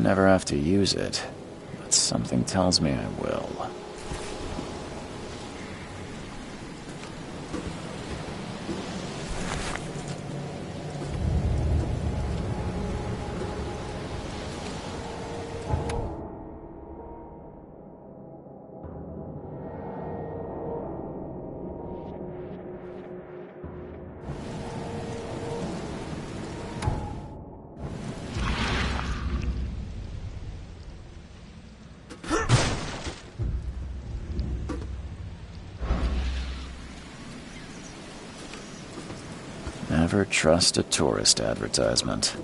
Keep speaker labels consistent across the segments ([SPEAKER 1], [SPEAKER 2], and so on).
[SPEAKER 1] never have to use it, but something tells me I will. Never trust a tourist advertisement.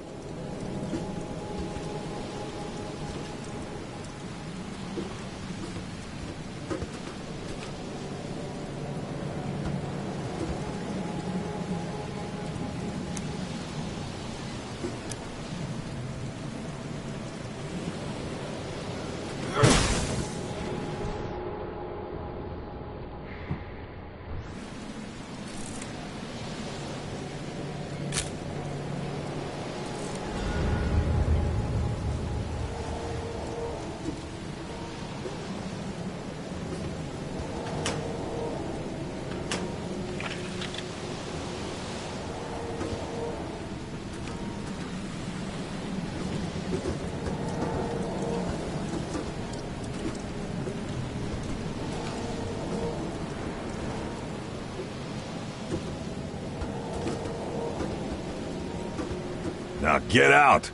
[SPEAKER 2] Now get out!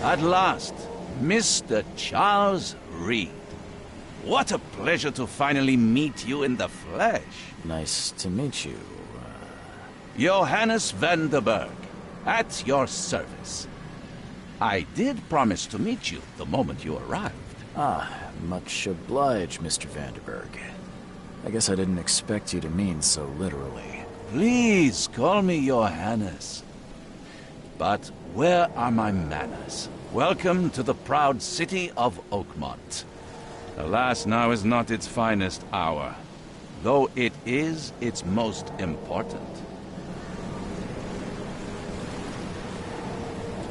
[SPEAKER 3] At last, Mr. Charles Reed. What a pleasure to finally meet you in the flesh.
[SPEAKER 1] Nice to meet you.
[SPEAKER 3] Johannes van der Berg, at your service. I did promise to meet you the moment you arrived.
[SPEAKER 1] Ah, much obliged, Mr. Vanderberg. I guess I didn't expect you to mean so literally.
[SPEAKER 3] Please call me Johannes. But where are my manners? Welcome to the proud city of Oakmont. Alas, now is not its finest hour, though it is its most important.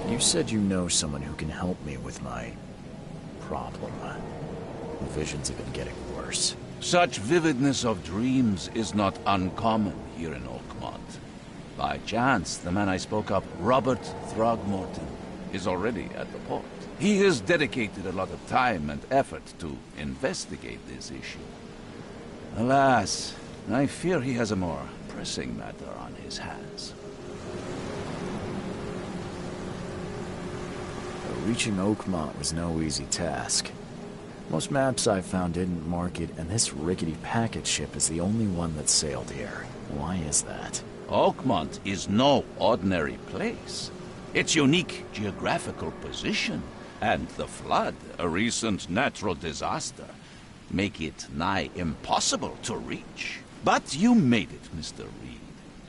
[SPEAKER 1] You said you know someone who can help me with my problem. The visions have been getting worse.
[SPEAKER 3] Such vividness of dreams is not uncommon here in Oakmont. By chance, the man I spoke of, Robert Throgmorton, is already at the port. He has dedicated a lot of time and effort to investigate this issue. Alas, I fear he has a more pressing matter on his hands.
[SPEAKER 1] Reaching Oakmont was no easy task. Most maps I found didn't mark it, and this rickety packet ship is the only one that sailed here. Why is that?
[SPEAKER 3] Oakmont is no ordinary place. Its unique geographical position and the flood, a recent natural disaster, make it nigh impossible to reach. But you made it, Mr. Reed.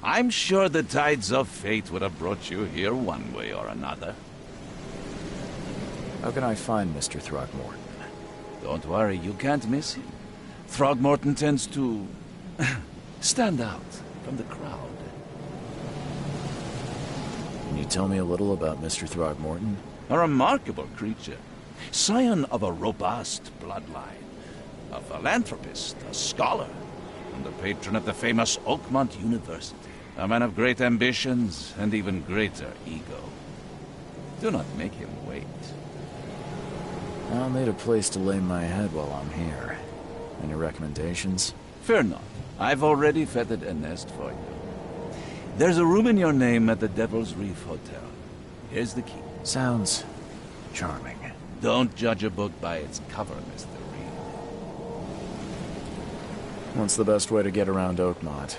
[SPEAKER 3] I'm sure the tides of fate would have brought you here one way or another.
[SPEAKER 1] How can I find Mr. Throgmorton?
[SPEAKER 3] Don't worry, you can't miss him. Throgmorton tends to stand out from the crowd.
[SPEAKER 1] Can you tell me a little about Mr. Throgmorton?
[SPEAKER 3] A remarkable creature. Scion of a robust bloodline. A philanthropist, a scholar, and a patron of the famous Oakmont University. A man of great ambitions and even greater ego. Do not make him wait.
[SPEAKER 1] I'll need a place to lay my head while I'm here. Any recommendations?
[SPEAKER 3] Fear not. I've already feathered a nest for you. There's a room in your name at the Devil's Reef Hotel. Here's the key.
[SPEAKER 1] Sounds charming.
[SPEAKER 3] Don't judge a book by its cover, Mr. Reed.
[SPEAKER 1] What's the best way to get around Oakmont?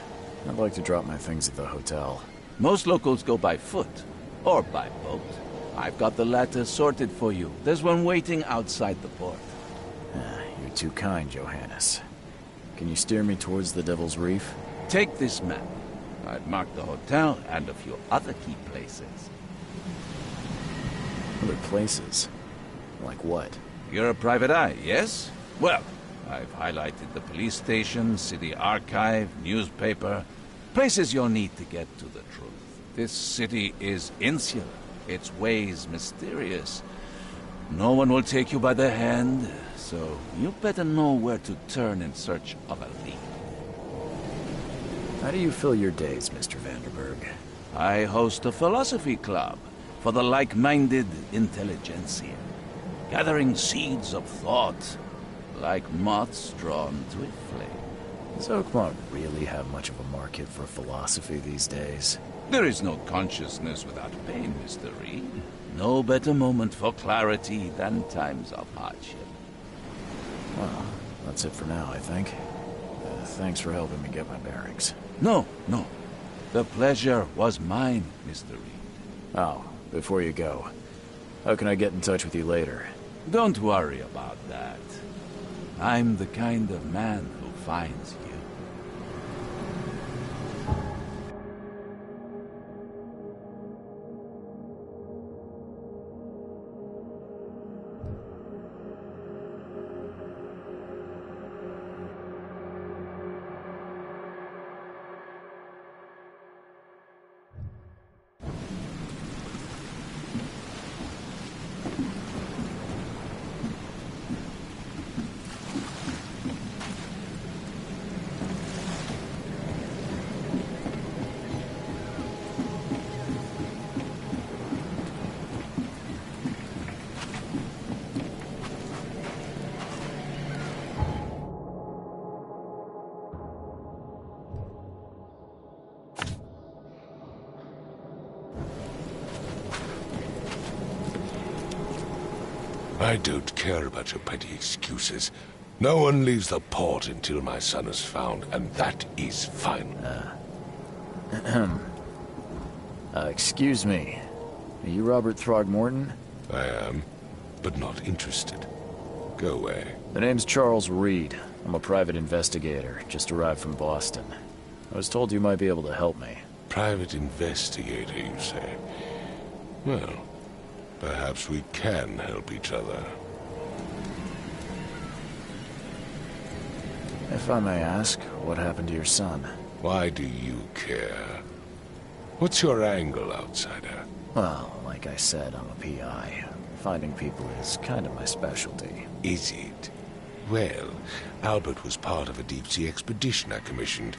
[SPEAKER 1] I'd like to drop my things at the hotel.
[SPEAKER 3] Most locals go by foot, or by boat. I've got the latter sorted for you. There's one waiting outside the port.
[SPEAKER 1] You're too kind, Johannes. Can you steer me towards the Devil's Reef?
[SPEAKER 3] Take this map. I've marked the hotel and a few other key places.
[SPEAKER 1] Other places? Like what?
[SPEAKER 3] You're a private eye, yes? Well, I've highlighted the police station, city archive, newspaper, places you'll need to get to the truth. This city is insular, its ways mysterious. No one will take you by the hand, so you better know where to turn in search of a lead.
[SPEAKER 1] How do you fill your days, Mr. Vanderberg?
[SPEAKER 3] I host a philosophy club for the like-minded intelligentsia, gathering seeds of thought, like moths drawn to a flame.
[SPEAKER 1] Does Oakmont really have much of a market for philosophy these days?
[SPEAKER 3] There is no consciousness without pain, Mr. Reed. No better moment for clarity than times of hardship.
[SPEAKER 1] Well, that's it for now, I think. Thanks for helping me get my bearings.
[SPEAKER 3] No. The pleasure was mine, Mr. Reed.
[SPEAKER 1] Oh, before you go, how can I get in touch with you later?
[SPEAKER 3] Don't worry about that. I'm the kind of man who finds you.
[SPEAKER 2] I don't care about your petty excuses. No one leaves the port until my son is found, and that is final.
[SPEAKER 1] Excuse me. Are you Robert Throgmorton?
[SPEAKER 2] I am, but not interested. Go away.
[SPEAKER 1] The name's Charles Reed. I'm a private investigator, just arrived from Boston. I was told you might be able to help me.
[SPEAKER 2] Private investigator, you say? Well, perhaps we can help each other.
[SPEAKER 1] If I may ask, what happened to your son?
[SPEAKER 2] Why do you care? What's your angle, outsider?
[SPEAKER 1] Well, like I said, I'm a PI. Finding people is kind of my specialty.
[SPEAKER 2] Is it? Well, Albert was part of a deep-sea expedition I commissioned.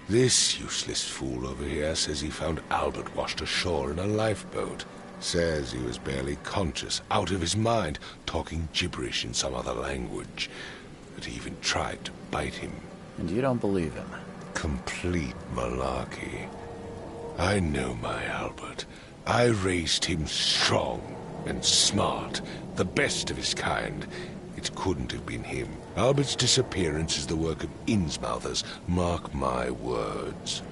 [SPEAKER 2] This useless fool over here says he found Albert washed ashore in a lifeboat. Says he was barely conscious, out of his mind, talking gibberish in some other language. That he even tried to bite him.
[SPEAKER 1] And you don't believe him?
[SPEAKER 2] Complete malarkey. I know my Albert. I raised him strong and smart, the best of his kind. It couldn't have been him. Albert's disappearance is the work of Innsmouthers, mark my words.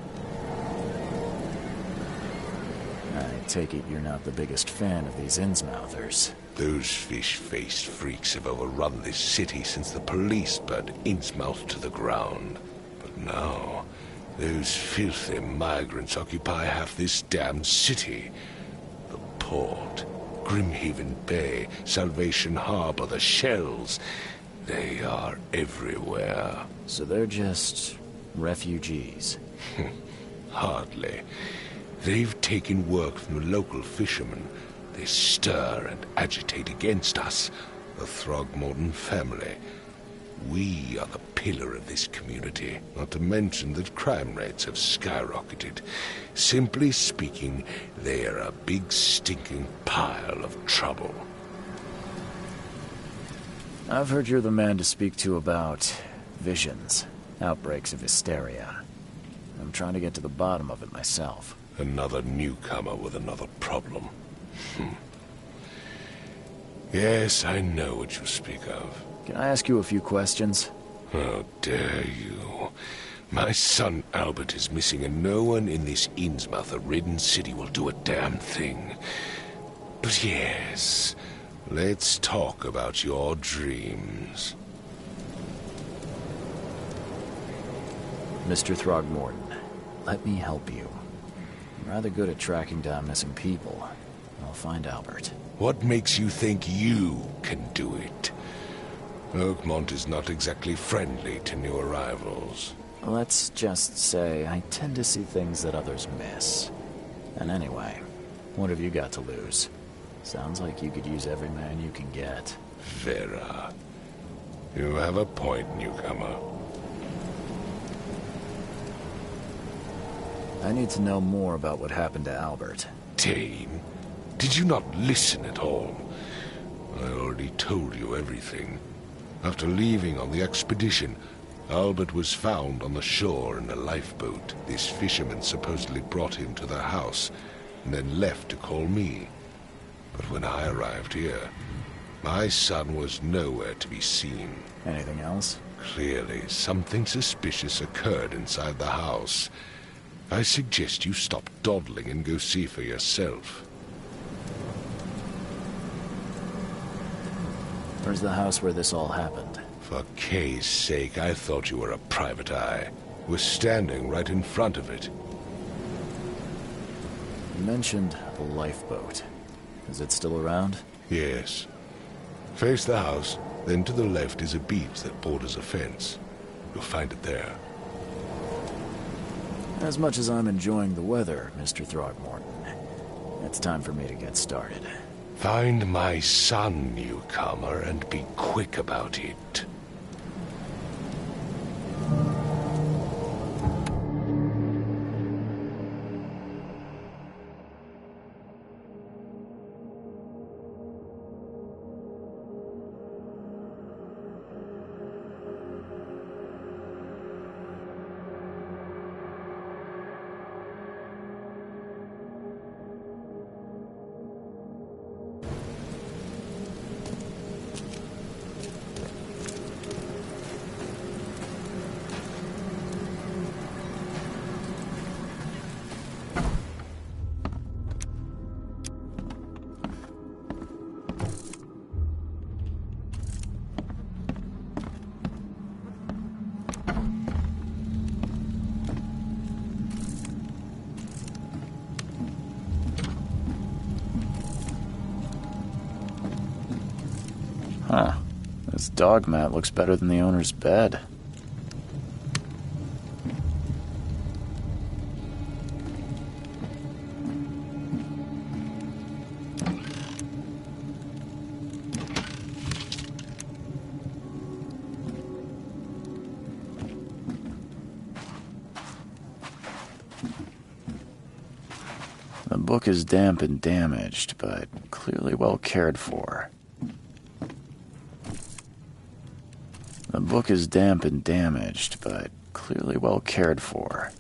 [SPEAKER 1] I take it you're not the biggest fan of these Innsmouthers.
[SPEAKER 2] Those fish-faced freaks have overrun this city since the police burned Innsmouth to the ground. But now, those filthy migrants occupy half this damned city. The port, Grimhaven Bay, Salvation Harbor, the shells. They are everywhere.
[SPEAKER 1] So they're just refugees?
[SPEAKER 2] Hardly. They've taken work from the local fishermen. They stir and agitate against us, the Throgmorton family. We are the pillar of this community, not to mention that crime rates have skyrocketed. Simply speaking, they are a big stinking pile of trouble.
[SPEAKER 1] I've heard you're the man to speak to about visions, outbreaks of hysteria. I'm trying to get to the bottom of it myself.
[SPEAKER 2] Another newcomer with another problem. Yes, I know what you speak of.
[SPEAKER 1] Can I ask you a few questions?
[SPEAKER 2] How dare you? My son Albert is missing, and no one in this Innsmouth-ridden city will do a damn thing. But yes, let's talk about your dreams.
[SPEAKER 1] Mr. Throgmorton, let me help you. I'm rather good at tracking down missing people. I'll find Albert.
[SPEAKER 2] What makes you think you can do it? Oakmont is not exactly friendly to new arrivals.
[SPEAKER 1] Let's just say I tend to see things that others miss. And anyway, what have you got to lose? Sounds like you could use every man you can get.
[SPEAKER 2] Vera. You have a point, newcomer.
[SPEAKER 1] I need to know more about what happened to Albert.
[SPEAKER 2] Dane, did you not listen at all? I already told you everything. After leaving on the expedition, Albert was found on the shore in a lifeboat. This fisherman supposedly brought him to their house, and then left to call me. But when I arrived here, my son was nowhere to be seen.
[SPEAKER 1] Anything else?
[SPEAKER 2] Clearly, something suspicious occurred inside the house. I suggest you stop dawdling and go see for yourself.
[SPEAKER 1] Where's the house where this all happened?
[SPEAKER 2] For Kay's sake, I thought you were a private eye. Was standing right in front of it.
[SPEAKER 1] You mentioned a lifeboat. Is it still around?
[SPEAKER 2] Yes. Face the house, then to the left is a beach that borders a fence. You'll find it there.
[SPEAKER 1] As much as I'm enjoying the weather, Mr. Throgmorton, it's time for me to get started.
[SPEAKER 2] Find my son, newcomer, and be quick about it.
[SPEAKER 1] Huh. This dog mat looks better than the owner's bed. The book is damp and damaged, but clearly well cared for. The book is damp and damaged, but clearly well cared for.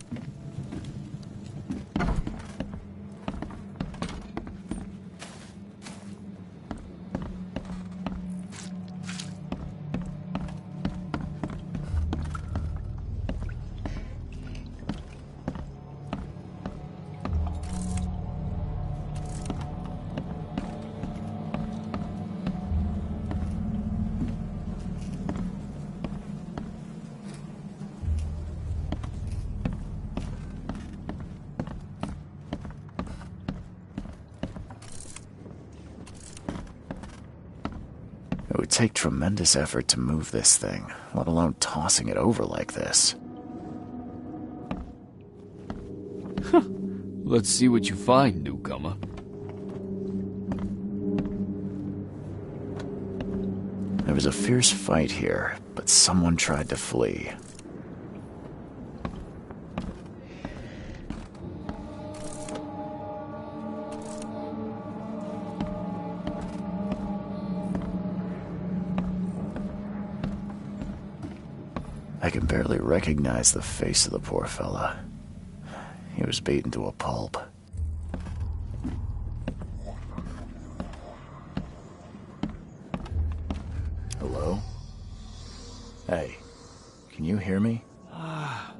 [SPEAKER 1] It would take tremendous effort to move this thing, let alone tossing it over like this.
[SPEAKER 4] Let's see what you find, newcomer.
[SPEAKER 1] There was a fierce fight here, but someone tried to flee. I can barely recognize the face of the poor fella. He was beaten to a pulp. Hello? Hey, can you hear me?
[SPEAKER 5] Oh,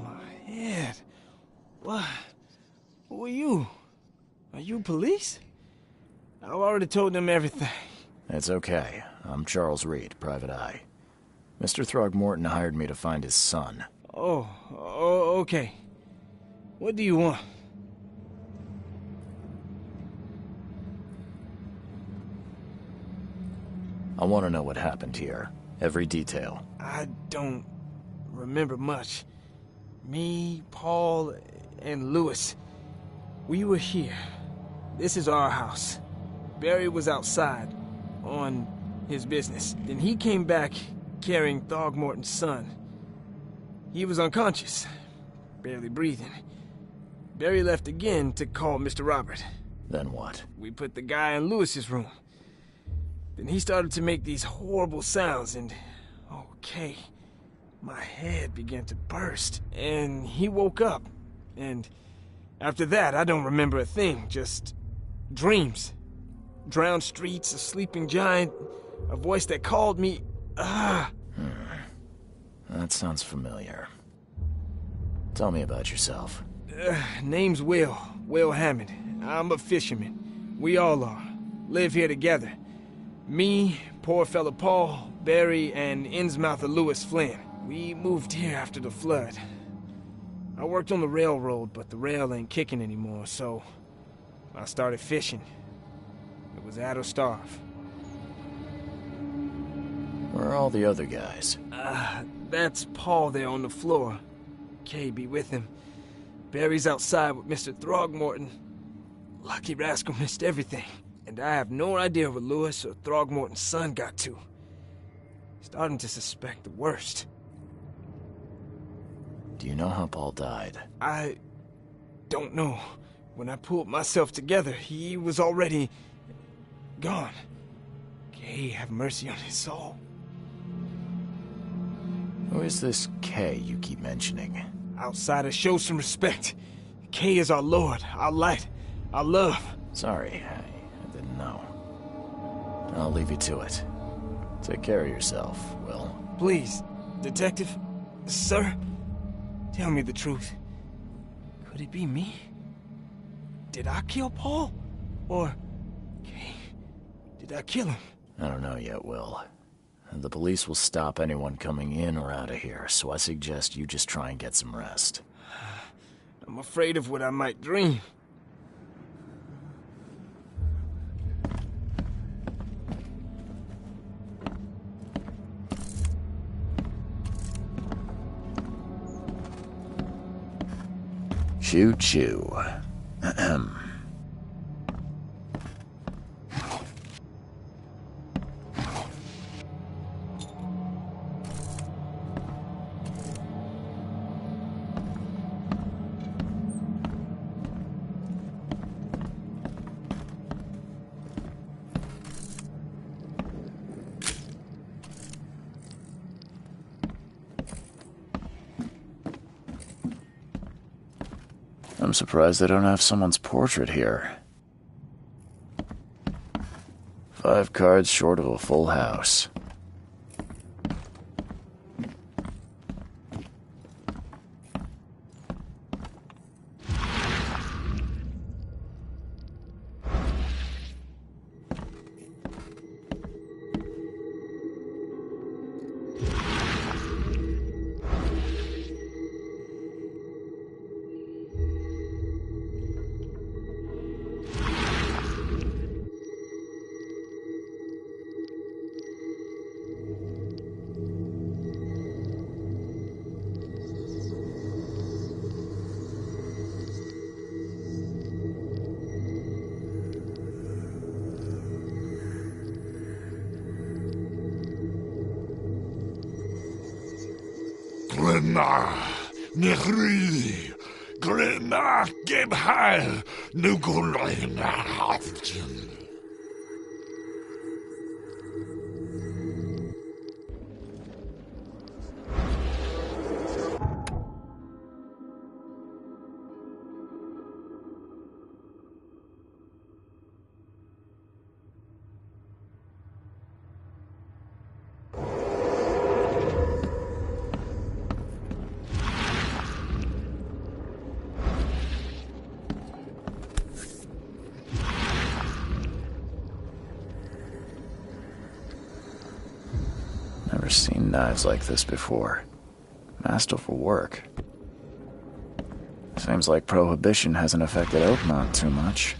[SPEAKER 5] my head. What? Who are you? Are you police? I've already told them everything.
[SPEAKER 1] It's okay. I'm Charles Reed, Private Eye. Mr. Throgmorton hired me to find his son.
[SPEAKER 5] Oh, okay. What do you want?
[SPEAKER 1] I want to know what happened here. Every detail.
[SPEAKER 5] I don't remember much. Me, Paul, and Lewis, we were here. This is our house. Barry was outside on his business. Then he came back carrying Throgmorton's son. He was unconscious, barely breathing. Barry left again to call Mr. Robert.
[SPEAKER 1] Then what?
[SPEAKER 5] We put the guy in Lewis's room. Then he started to make these horrible sounds and... okay, my head began to burst. And he woke up. And after that, I don't remember a thing, just dreams. Drowned streets, a sleeping giant, a voice that called me...
[SPEAKER 1] That sounds familiar. Tell me about yourself.
[SPEAKER 5] Name's Will Hammond. I'm a fisherman. We all are. Live here together. Me, poor fella Paul, Barry, and Innsmouther Lewis Flynn. We moved here after the flood. I worked on the railroad, but the rail ain't kicking anymore, so I started fishing. It was add or starve.
[SPEAKER 1] Where are all the other guys?
[SPEAKER 5] That's Paul there on the floor. Kay be with him. Barry's outside with Mr. Throgmorton. Lucky rascal missed everything. And I have no idea where Lewis or Throgmorton's son got to. Starting to suspect the worst.
[SPEAKER 1] Do you know how Paul died?
[SPEAKER 5] I don't know. When I pulled myself together, he was already gone. Kay have mercy on his soul.
[SPEAKER 1] Who is this K you keep mentioning?
[SPEAKER 5] Outsiders, show some respect. Kay is our lord, our light, our love.
[SPEAKER 1] Sorry, I didn't know. I'll leave you to it. Take care of yourself, Will.
[SPEAKER 5] Please, detective, sir, tell me the truth. Could it be me? Did I kill Paul? Or, Kay, did I kill him?
[SPEAKER 1] I don't know yet, Will. The police will stop anyone coming in or out of here, so I suggest you just try and get some rest.
[SPEAKER 5] I'm afraid of what I might dream.
[SPEAKER 1] Choo-choo. Ahem. I'm surprised they don't have someone's portrait here. 5 cards short of a full house.
[SPEAKER 2] Glenna, Nechri, Glenna, Gebhal, Nugulina Hafton.
[SPEAKER 1] Never seen knives like this before. Masterful work. Seems like Prohibition hasn't affected Oakmont too much.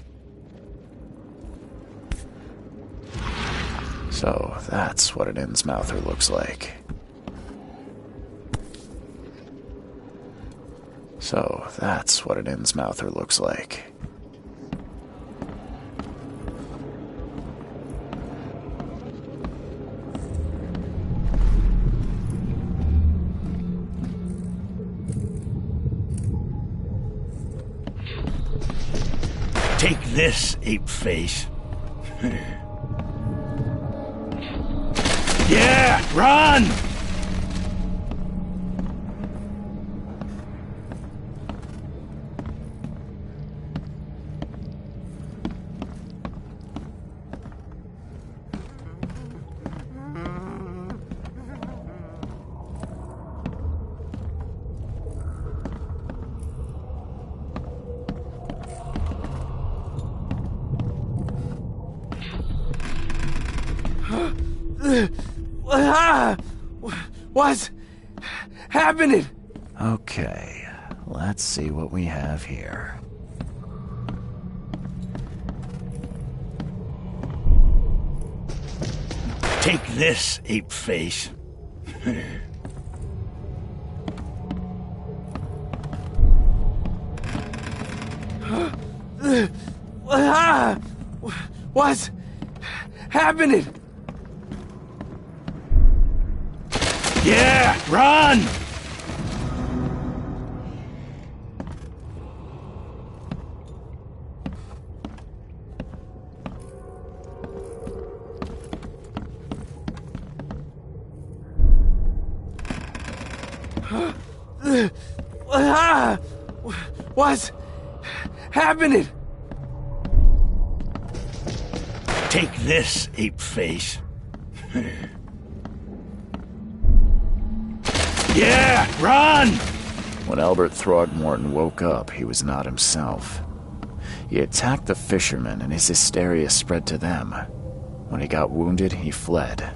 [SPEAKER 1] So, that's what an Innsmouther looks like. So that's what an Innsmouther looks like.
[SPEAKER 6] Take this, ape face. Yeah, run!
[SPEAKER 5] What's happening?
[SPEAKER 1] Okay, let's see what we have here.
[SPEAKER 6] Take this, ape face.
[SPEAKER 5] What's happening?
[SPEAKER 6] Yeah, run!
[SPEAKER 5] What's happening?
[SPEAKER 6] Take this, ape face. Yeah, run!
[SPEAKER 1] When Albert Throgmorton woke up, he was not himself. He attacked the fishermen, and his hysteria spread to them. When he got wounded, he fled.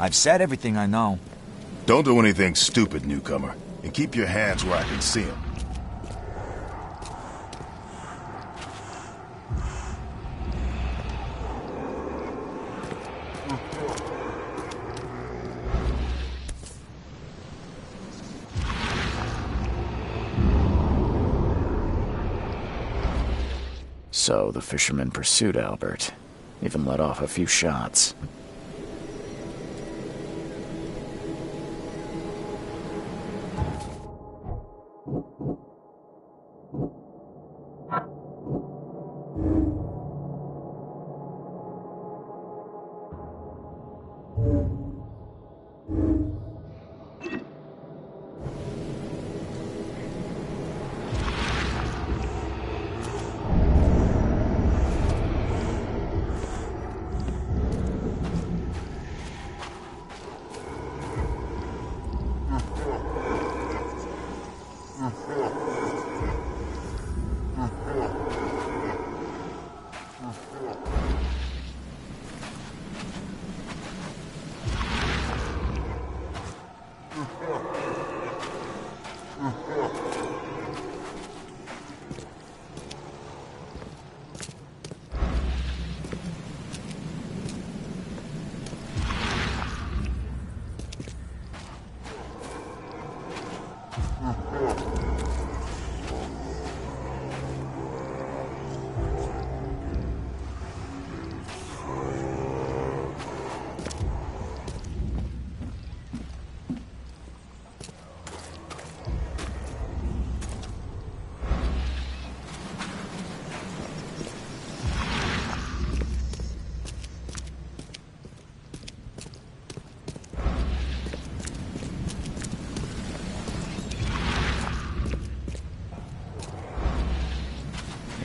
[SPEAKER 7] I've said everything I know.
[SPEAKER 8] Don't do anything stupid, newcomer. And keep your hands where I can see them.
[SPEAKER 1] So the fisherman pursued Albert, even let off a few shots.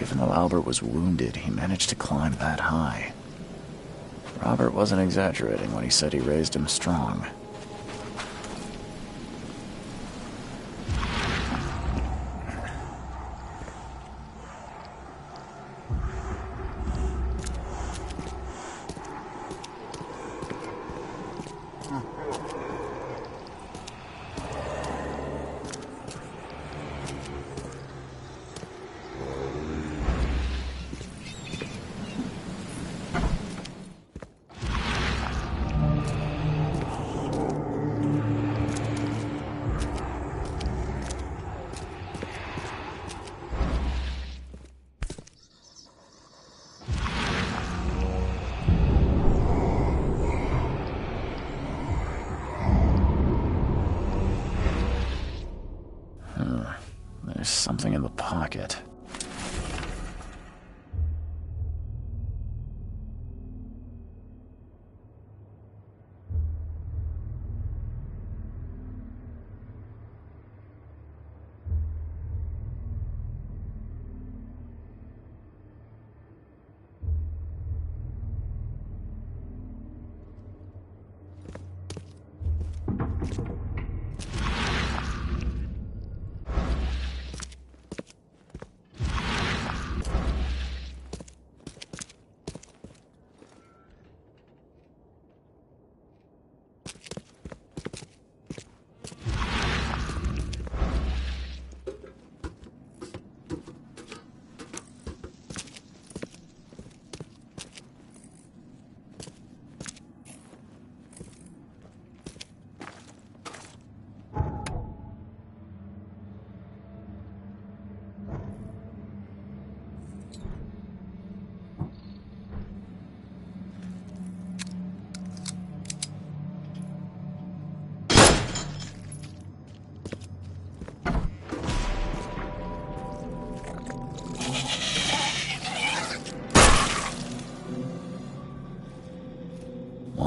[SPEAKER 1] Even though Albert was wounded, he managed to climb that high. Robert wasn't exaggerating when he said he raised him strong. There's something in the pocket.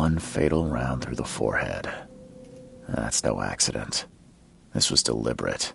[SPEAKER 1] one fatal round through the forehead. That's no accident. This was deliberate.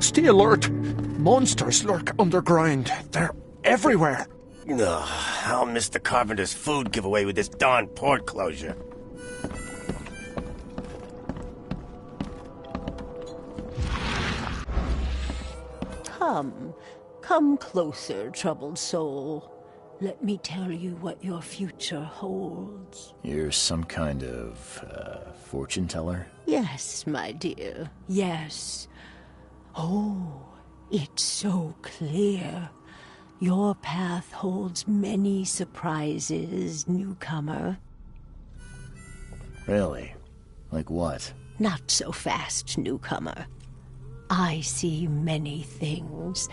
[SPEAKER 9] Stay alert! Monsters lurk underground. They're everywhere.
[SPEAKER 10] Ugh, I'll miss the carpenter's food giveaway with this darn port closure. Come. Come closer, troubled soul. Let me tell you what your future holds.
[SPEAKER 1] You're some kind of, fortune teller?
[SPEAKER 10] Yes, my dear, yes. Oh, it's so clear. Your path holds many surprises, newcomer.
[SPEAKER 1] Really? Like what?
[SPEAKER 10] Not so fast, newcomer. I see many things.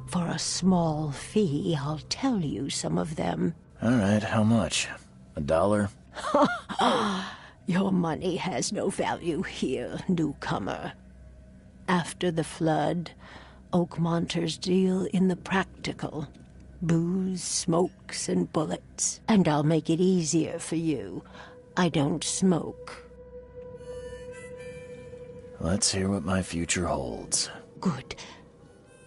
[SPEAKER 10] For a small fee, I'll tell you some of them.
[SPEAKER 1] All right, how much? $1?
[SPEAKER 10] Your money has no value here, newcomer. After the flood, Oakmonters deal in the practical. Booze, smokes, and bullets. And I'll make it easier for you. I don't smoke.
[SPEAKER 1] Let's hear what my future holds.
[SPEAKER 10] Good.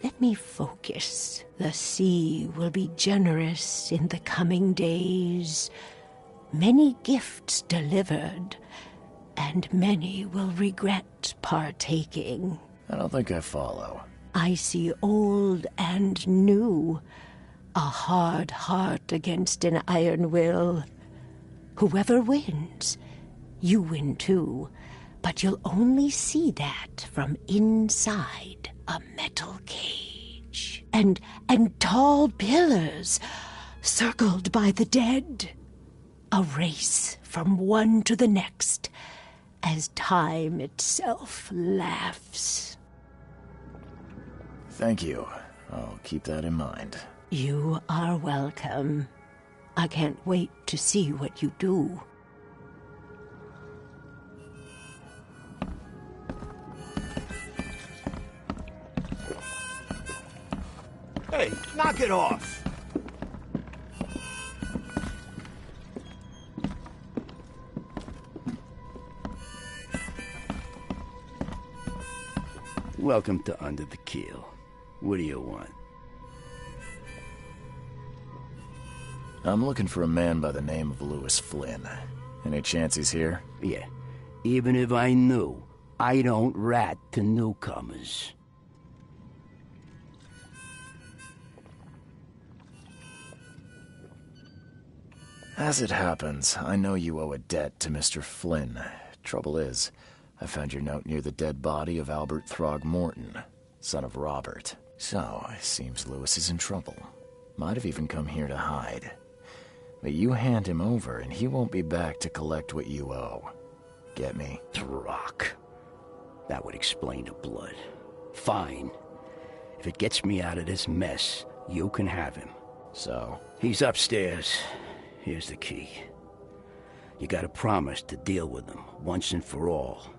[SPEAKER 10] Let me focus. The sea will be generous in the coming days. Many gifts delivered, and many will regret partaking.
[SPEAKER 1] I don't think I follow.
[SPEAKER 10] I see old and new. A hard heart against an iron will. Whoever wins, you win too. But you'll only see that from inside a metal cage. And tall pillars, circled by the dead. A race from one to the next, as time itself laughs.
[SPEAKER 1] Thank you. I'll keep that in mind.
[SPEAKER 10] You are welcome. I can't wait to see what you do.
[SPEAKER 6] Hey, knock it off!
[SPEAKER 11] Welcome to Under the Keel. What do you want?
[SPEAKER 1] I'm looking for a man by the name of Lewis Flynn. Any chance he's here?
[SPEAKER 11] Yeah. Even if I knew, I don't rat to newcomers.
[SPEAKER 1] As it happens, I know you owe a debt to Mr. Flynn. Trouble is, I found your note near the dead body of Albert Throgmorton, son of Robert. So, it seems Lewis is in trouble. Might have even come here to hide. But you hand him over, and he won't be back to collect what you owe. Get me?
[SPEAKER 11] Throck. That would explain the blood. Fine. If it gets me out of this mess, you can have him.
[SPEAKER 1] So?
[SPEAKER 11] He's upstairs. Here's the key. You gotta promise to deal with him, once and for all.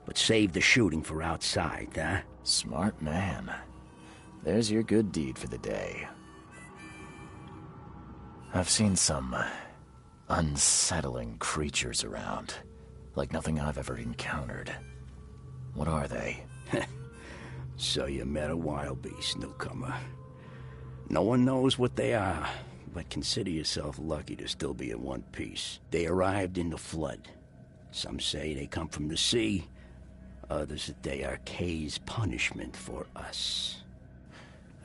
[SPEAKER 11] But save the shooting for outside, huh?
[SPEAKER 1] Smart man. There's your good deed for the day. I've seen some unsettling creatures around. Like nothing I've ever encountered. What are they?
[SPEAKER 11] So you met a wild beast, newcomer. No one knows what they are, but consider yourself lucky to still be in one piece. They arrived in the flood. Some say they come from the sea. Others that they are Kay's punishment for us.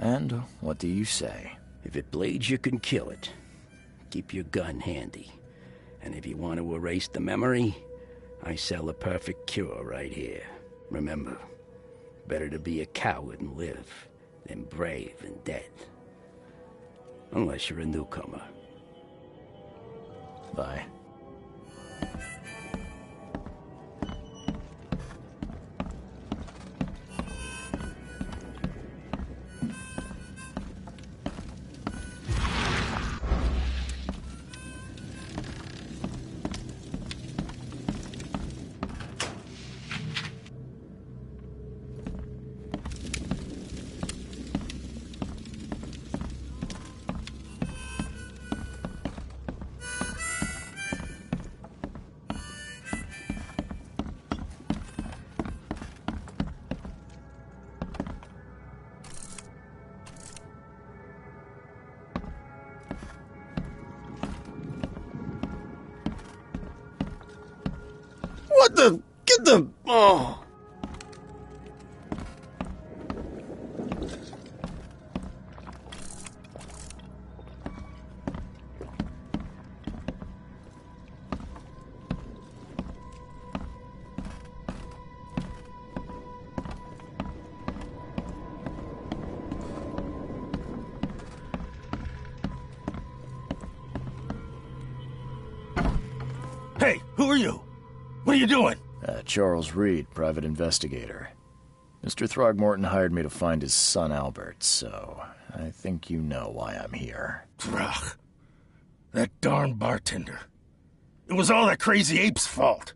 [SPEAKER 1] And what do you say?
[SPEAKER 11] If it bleeds, you can kill it. Keep your gun handy. And if you want to erase the memory, I sell a perfect cure right here. Remember, better to be a coward and live than brave and dead. Unless you're a newcomer.
[SPEAKER 1] Bye.
[SPEAKER 6] What the... Get the... Oh... you? What are you doing?
[SPEAKER 1] Charles Reed, private investigator. Mr. Throgmorton hired me to find his son Albert, so I think you know why I'm here.
[SPEAKER 6] Throg. That darn bartender. It was all that crazy ape's fault.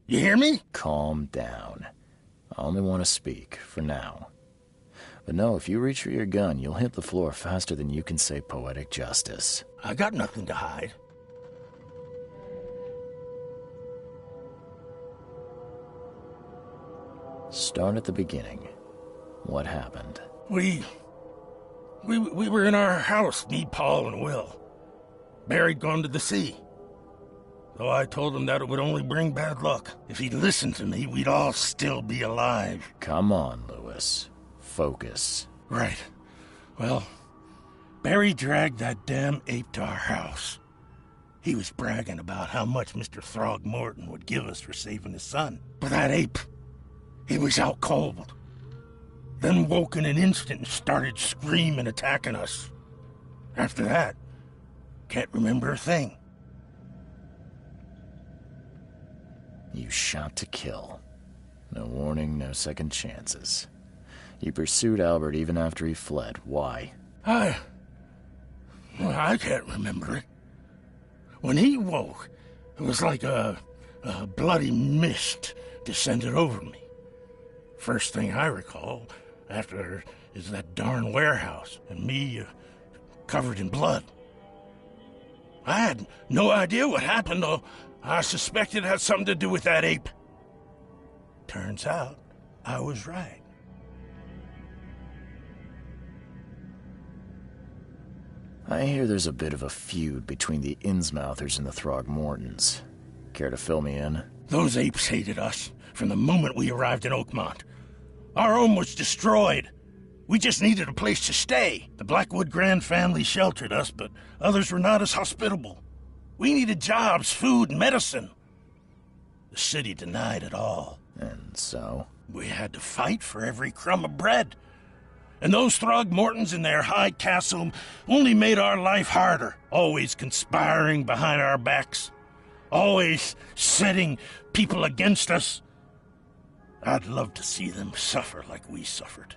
[SPEAKER 6] You hear me?
[SPEAKER 1] Calm down. I only want to speak, for now. But no, if you reach for your gun, you'll hit the floor faster than you can say poetic justice.
[SPEAKER 6] I got nothing to hide.
[SPEAKER 1] Start at the beginning. What happened?
[SPEAKER 6] We were in our house, me, Paul, and Will. Barry'd gone to the sea. Though I told him that it would only bring bad luck. If he'd listened to me, we'd all still be alive.
[SPEAKER 1] Come on, Lewis. Focus.
[SPEAKER 6] Right. Well, Barry dragged that damn ape to our house. He was bragging about how much Mr. Throgmorton would give us for saving his son. But that ape, he was out cold. Then woke in an instant and started screaming, attacking us. After that, can't remember a thing.
[SPEAKER 1] You shot to kill. No warning, no second chances. You pursued Albert even after he fled. Why?
[SPEAKER 6] I can't remember it. When he woke, it was like a bloody mist descended over me. First thing I recall after is that darn warehouse and me covered in blood. I had no idea what happened, though. I suspected it had something to do with that ape. Turns out, I was right.
[SPEAKER 1] I hear there's a bit of a feud between the Innsmouthers and the Throgmortons. Care to fill me in?
[SPEAKER 6] Those apes hated us from the moment we arrived in Oakmont. Our home was destroyed. We just needed a place to stay. The Blackwood Grand family sheltered us, but others were not as hospitable. We needed jobs, food, and medicine. The city denied it all.
[SPEAKER 1] And so?
[SPEAKER 6] We had to fight for every crumb of bread. And those Throgmortons in their high castle only made our life harder, always conspiring behind our backs, always setting people against us. I'd love to see them suffer like we suffered.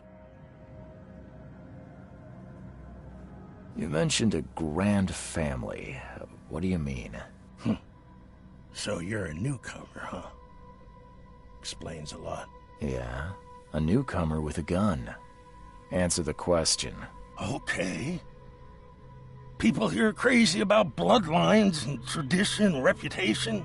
[SPEAKER 1] You mentioned a grand family. What do you mean?
[SPEAKER 6] So you're a newcomer, huh? Explains a lot.
[SPEAKER 1] Yeah, a newcomer with a gun. Answer the question.
[SPEAKER 6] Okay. People here are crazy about bloodlines and tradition and reputation.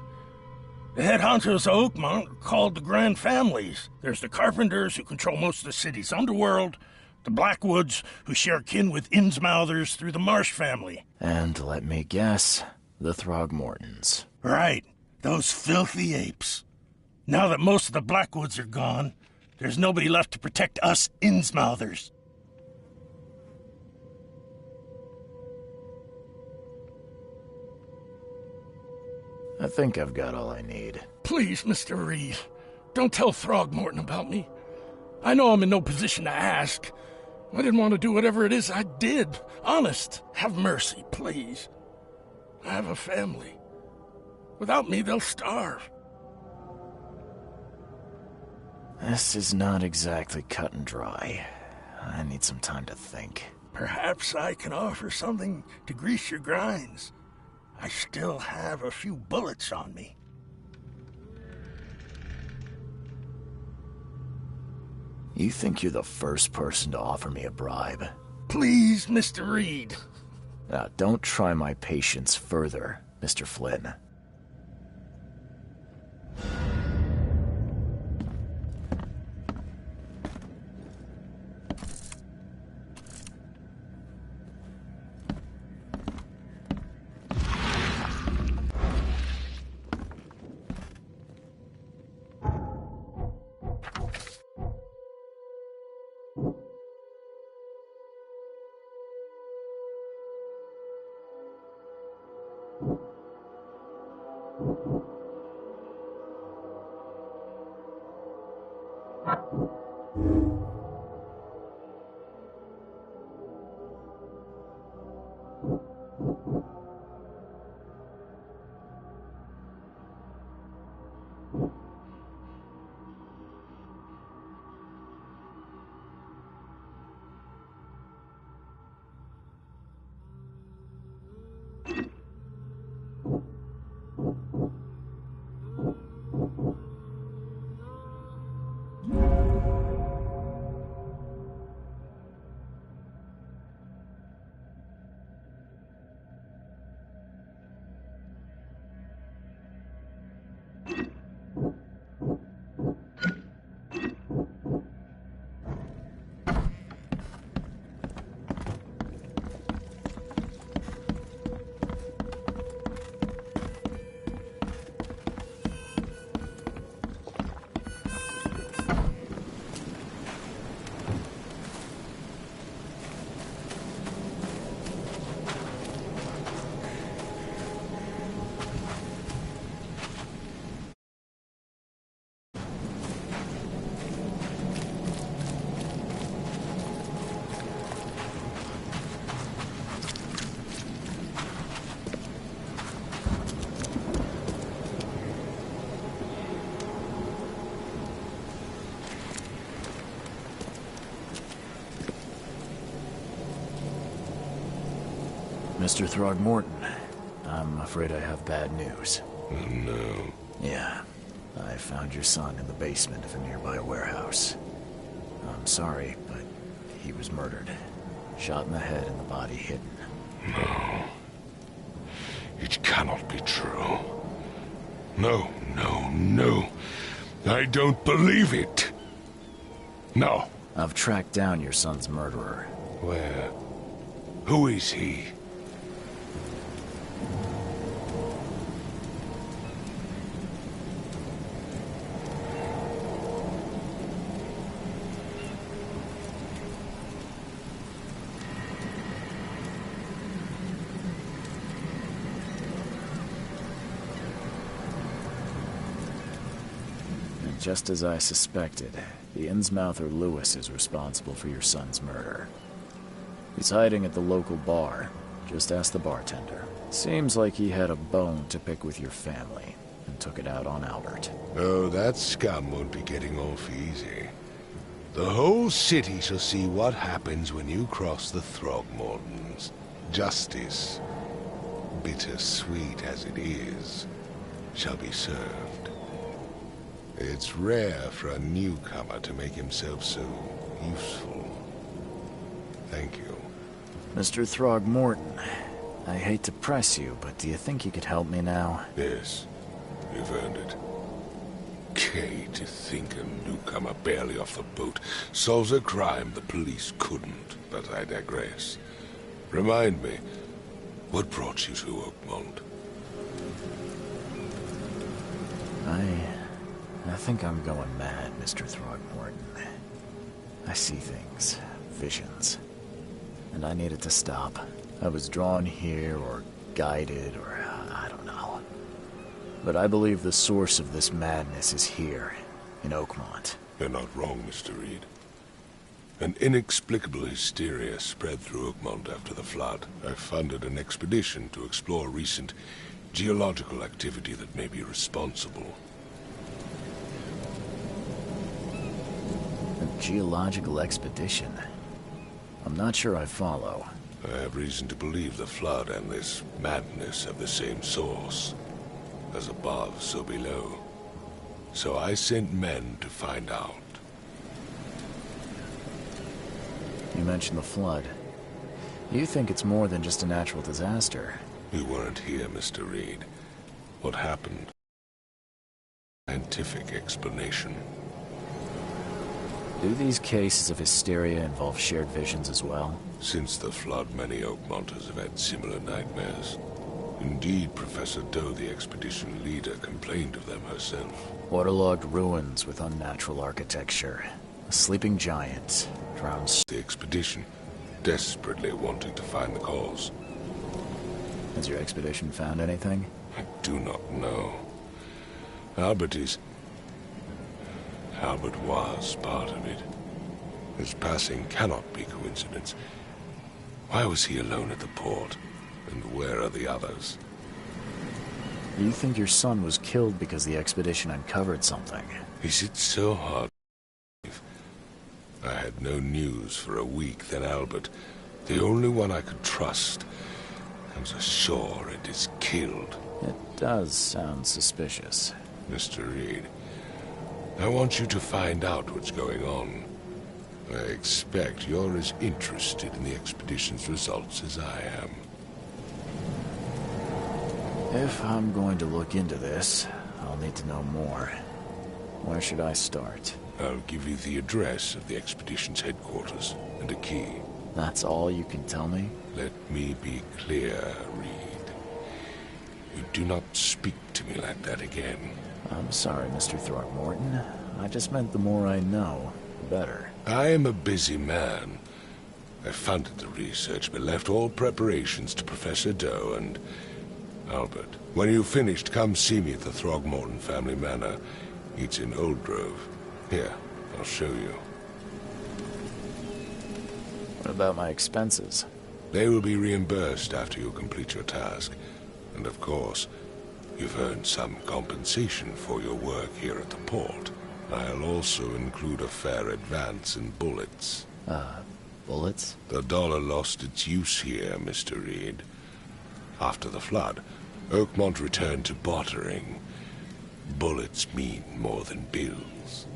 [SPEAKER 6] The head honchos of Oakmont are called the Grand Families. There's the Carpenters, who control most of the city's underworld, the Blackwoods, who share kin with Innsmouthers through the Marsh family.
[SPEAKER 1] And let me guess, the Throgmortons.
[SPEAKER 6] Right. Those filthy apes. Now that most of the Blackwoods are gone, there's nobody left to protect us Innsmouthers.
[SPEAKER 1] I think I've got all I need.
[SPEAKER 5] Please, Mr. Reed, don't tell Throgmorton about me. I know I'm in no position to ask. I didn't want to do whatever it is I did. Honest, have mercy, please. I have a family. Without me, they'll starve.
[SPEAKER 1] This is not exactly cut and dry. I need some time to think.
[SPEAKER 6] Perhaps I can offer something to grease your grinds. I still have a few bullets on me.
[SPEAKER 1] You think you're the first person to offer me a bribe?
[SPEAKER 6] Please, Mr. Reed.
[SPEAKER 1] Now, don't try my patience further, Mr. Flynn. Mr. Throgmorton, I'm afraid I have bad news.
[SPEAKER 2] Oh, no.
[SPEAKER 1] Yeah. I found your son in the basement of a nearby warehouse. I'm sorry, but he was murdered. Shot in the head and the body hidden.
[SPEAKER 2] No. It cannot be true. No, no, no. I don't believe it. No.
[SPEAKER 1] I've tracked down your son's murderer.
[SPEAKER 2] Where? Who is he?
[SPEAKER 1] Just as I suspected, the Innsmouther Lewis is responsible for your son's murder. He's hiding at the local bar. Just ask the bartender. Seems like he had a bone to pick with your family, and took it out on Albert.
[SPEAKER 2] Oh, that scum won't be getting off easy. The whole city shall see what happens when you cross the Throgmortons. Justice, bittersweet as it is, shall be served. It's rare for a newcomer to make himself so useful. Thank you.
[SPEAKER 1] Mr. Throgmorton, I hate to press you, but do you think you could help me now?
[SPEAKER 2] Yes, you've earned it. Gay to think a newcomer barely off the boat solves a crime the police couldn't, but I digress. Remind me, what brought you to Oakmont?
[SPEAKER 1] I think I'm going mad, Mr. Throgmorton. I see things, visions, and I needed to stop. I was drawn here, or guided, or I don't know. But I believe the source of this madness is here, in Oakmont.
[SPEAKER 2] You're not wrong, Mr. Reed. An inexplicable hysteria spread through Oakmont after the flood. I funded an expedition to explore recent geological activity that may be responsible.
[SPEAKER 1] A geological expedition? I'm not sure I follow.
[SPEAKER 2] I have reason to believe the flood and this madness have the same source. As above, so below. So I sent men to find out.
[SPEAKER 1] You mentioned the flood. You think it's more than just a natural disaster?
[SPEAKER 2] You weren't here, Mr. Reed. What happened? Scientific explanation.
[SPEAKER 1] Do these cases of hysteria involve shared visions as well?
[SPEAKER 2] Since the flood, many Oakmonters have had similar nightmares. Indeed, Professor Doe, the expedition leader, complained of them herself.
[SPEAKER 1] Waterlogged ruins with unnatural architecture. A sleeping giant. Drowned.
[SPEAKER 2] The expedition, desperately wanting to find the cause.
[SPEAKER 1] Has your expedition found anything?
[SPEAKER 2] I do not know. Albert was part of it. His passing cannot be coincidence. Why was he alone at the port? And where are the others?
[SPEAKER 1] You think your son was killed because the expedition uncovered something?
[SPEAKER 2] Is it so hard? I had no news for a week, then Albert, the only one I could trust, comes ashore and is killed.
[SPEAKER 1] It does sound suspicious.
[SPEAKER 2] Mr. Reed, I want you to find out what's going on. I expect you're as interested in the expedition's results as I am.
[SPEAKER 1] If I'm going to look into this, I'll need to know more. Where should I start?
[SPEAKER 2] I'll give you the address of the expedition's headquarters and a key.
[SPEAKER 1] That's all you can tell me?
[SPEAKER 2] Let me be clear, Reed. You do not speak to me like that again.
[SPEAKER 1] I'm sorry, Mr. Throgmorton. I just meant the more I know, the better.
[SPEAKER 2] I am a busy man. I funded the research, but left all preparations to Professor Doe and Albert. When you've finished, come see me at the Throgmorton family manor. It's in Old Grove. Here, I'll show you.
[SPEAKER 1] What about my expenses?
[SPEAKER 2] They will be reimbursed after you complete your task. And of course, you've earned some compensation for your work here at the port. I'll also include a fair advance in bullets.
[SPEAKER 1] Bullets?
[SPEAKER 2] The dollar lost its use here, Mr. Reed. After the flood, Oakmont returned to bartering. Bullets mean more than bills.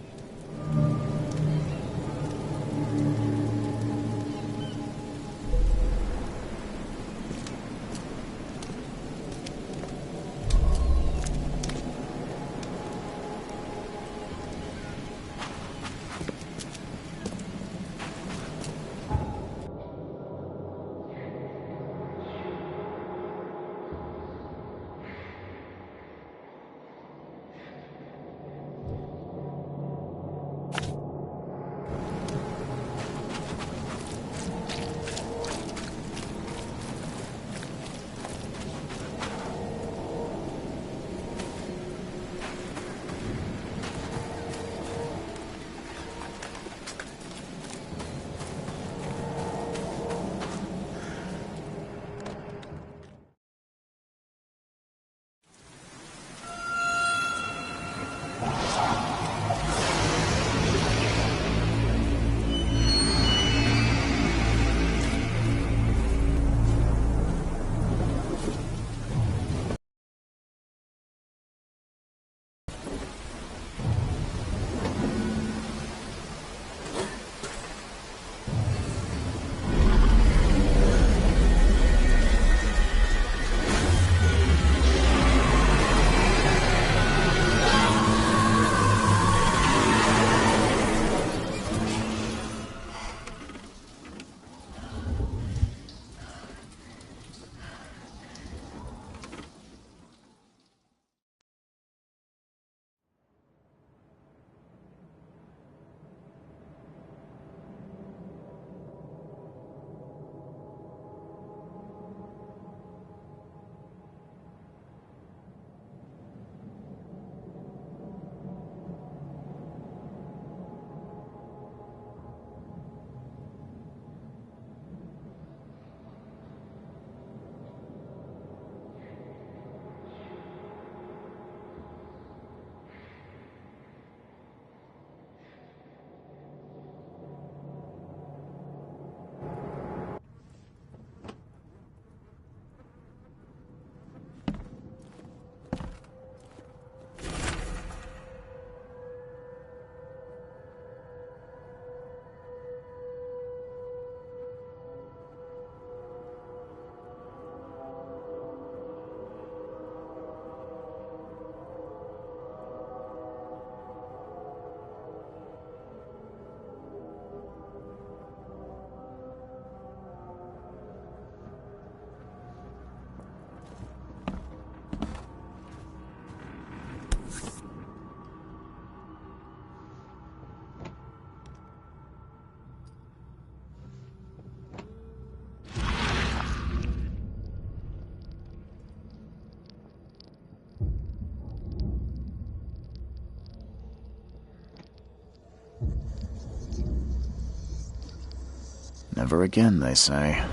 [SPEAKER 1] Never again, they say.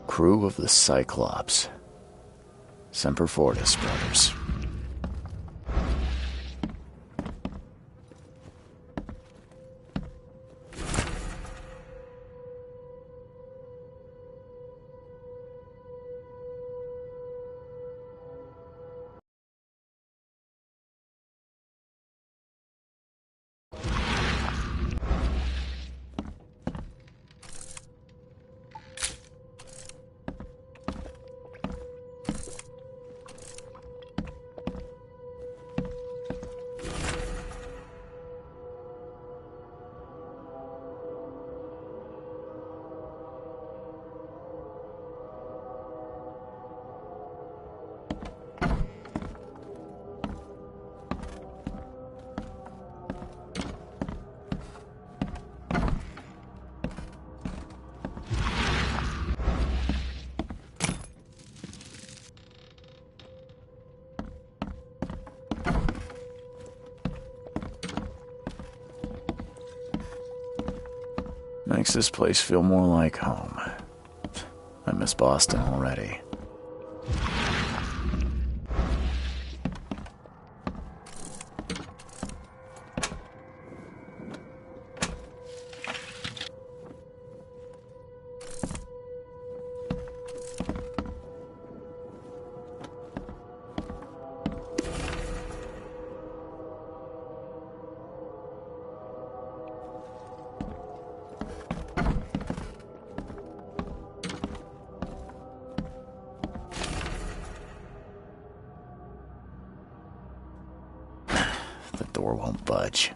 [SPEAKER 1] Crew of the Cyclops. Semper Fortis, brothers. Makes this place feel more like home. I miss Boston already. The door won't budge.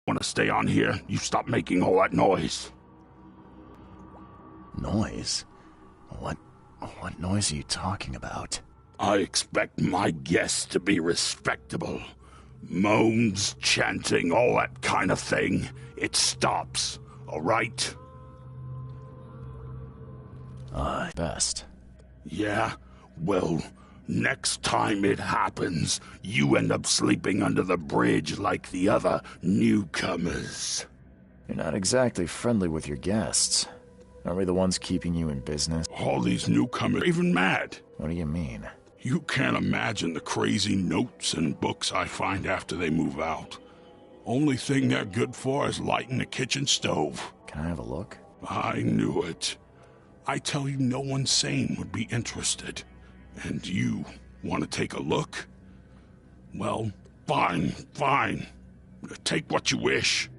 [SPEAKER 6] Want to stay on here? You stop making all that noise.
[SPEAKER 1] Noise? What noise are you talking about?
[SPEAKER 6] I expect my guests to be respectable. Moans, chanting, all that kind of thing. It stops, all right?
[SPEAKER 1] Best.
[SPEAKER 6] Yeah? Well, next time it happens, you end up sleeping under the bridge like the other newcomers.
[SPEAKER 1] You're not exactly friendly with your guests. Are we the ones keeping you in business?
[SPEAKER 6] All these newcomers are even mad.
[SPEAKER 1] What do you mean?
[SPEAKER 6] You can't imagine the crazy notes and books I find after they move out. Only thing they're good for is lighting the kitchen stove.
[SPEAKER 1] Can I have a look?
[SPEAKER 6] I knew it. I tell you, no one sane would be interested. And you want to take a look? Well, fine. Take what you wish.